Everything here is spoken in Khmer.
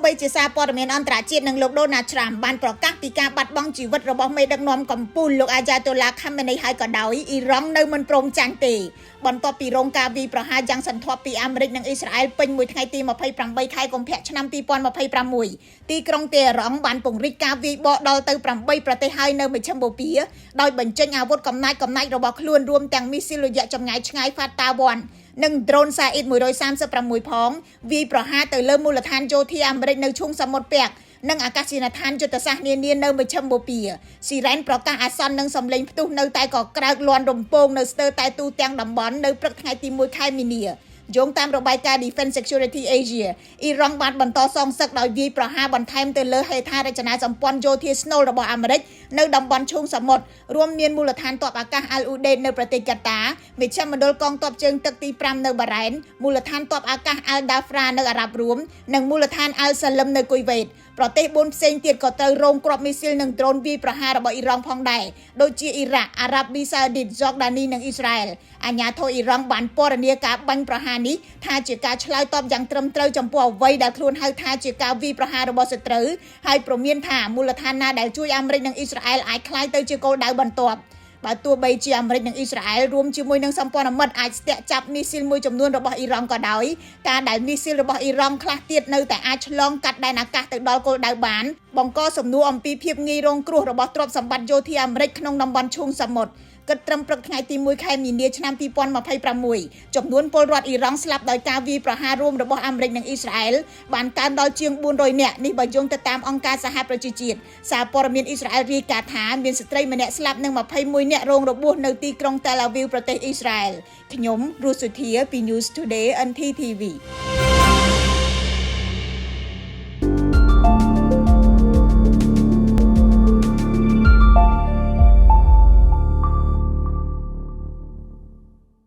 បីជាសារព័ត៌មានអន្តរជាតិនិងលោកដូណាល់ត្រាំបានប្រកាសពីការបាត់បង់ជីវិតរបស់មេដឹកនាំកម្ពុជាលោកអាយ៉ាតូឡាខាមេនីហើយក៏ដោយអ៊ីរ៉ង់នៅមិនព្រមចាញ់ទេបន្ទាប់ពីរងការវាយប្រហារយ៉ាងសន្ធប់ពីអាមេរិកនិងអ៊ីស្រាអែលពេញមួយថ្ងៃទី28ខែកុម្ភៈឆ្នាំ2026ទីក្រុងតេហឺរ៉ង់បានពង្រីកការវាយបកដល់ទៅ8ប្រទេសហើយនៅមជ្ឈមបូព៌ាដោយបញ្ចេញអាវុធកំណាចរបស់ខ្លួនរួមទាំងមីស៊ីលរយៈចម្ងាយឆ្ងាយ Fatta-1 និងដ្រូនសាអ៊ីត136ផងវាយប្រហារទៅលើមូលដ្ឋានយោធាអាមេរិកនៅឈូងសមុទ្រពាក់និងអាកាសយានដ្ឋានយុទ្ធសាស្ត្រនានានៅមជ្ឈមបូព៌ាស៊ីរ៉ែនប្រកាសអាសន្ននិងសម្លេងផ្ទុះនៅតែក៏ក្រើកលាន់រំពងនៅស្ទើរតែទូទាំងតំបន់នៅព្រឹកថ្ងៃទី1ខែមីនាយោងតាមរបាយការណ៍ Defense Security Asia អ៊ីរ៉ង់បានបន្តសងសឹកដោយវាយប្រហារបន្ថែមទៅលើហេដ្ឋារចនាសម្ព័ន្ធយោធាស្នូលរបស់អាមេរិកនៅតំបន់ឈូងសមុទ្ររួមមានមូលដ្ឋានទ័ពអាកាសអាល់អ៊ូដេតនៅប្រទេសកាតាមជ្ឈមណ្ឌលកងទ័ពជើងទឹកទី5នៅបារ៉ែនមូលដ្ឋានទ័ពអាកាសអាល់ដាហ្វ្រានៅអារ៉ាប់រួមនិងមូលដ្ឋានអាល់សាឡឹមនៅគុយវ៉េតប្រទេស4ផ្សេងទៀតក៏ត្រូវរងគ្រាប់មីស៊ីលនិងដ្រូនវាយប្រហាររបស់អ៊ីរ៉ង់ផងដែរដូចជាអ៊ីរ៉ាក់អារ៉ាប៊ីសាអូឌីតយ៉ូដានីនិងអ៊ីស្រាអែលអាញាធិបតេយ្យអ៊ីរ៉ង់បានពណ៌នាការបាញ់ប្រហារនេះថាជាការឆ្លើយតបយ៉ាងត្រឹមត្រូវចំពោះអ្វីដែលខ្លួនហៅថាជាការវាយប្រហាររបស់សត្រូវហើយព្រមានថាមូលដ្ឋានណាដែលជួយអាមេរិកនិងអ៊ីស្រាអែលអាចក្លាយទៅជាគោលដៅបន្ទាប់បើទោះបីជាអាមេរិកនិងអ៊ីស្រាអែលរួមជាមួយនឹងសម្ព័ន្ធមិត្តអាចស្ទាក់ចាប់មីស៊ីលមួយចំនួនរបស់អ៊ីរ៉ង់ក៏ដោយការដែលមីស៊ីលរបស់អ៊ីរ៉ង់ខ្លះទៀតនៅតែអាចឆ្លងកាត់ដែនអាកាសទៅដល់គោលដៅបានបង្កសំណួរអំពីភាពងាយរងគ្រោះរបស់ទ្រព្យសម្បត្តិយោធាអាមេរិកក្នុងតំបន់ឈូងសមុទ្រគិតត្រឹមព្រឹកថ្ងៃទី1ខែមីនាឆ្នាំ2026ចំនួនពលរដ្ឋអ៊ីរ៉ង់ស្លាប់ដោយការវាយប្រហាររួមរបស់អាមេរិកនិងអ៊ីស្រាអែលបានកើនដល់ជាង400នាក់នេះបើយោងទៅតាមអង្គការសហប្រជាជាតិសារព័ត៌មានអ៊ីស្រាអែលរាយការណ៍ថាមានស្ត្រីម្នាក់ស្លាប់និង21នាក់រងរបួសនៅទីក្រុង Tel Aviv ប្រទេសអ៊ីស្រាអែលខ្ញុំរស់សុធាពី News Today NTTV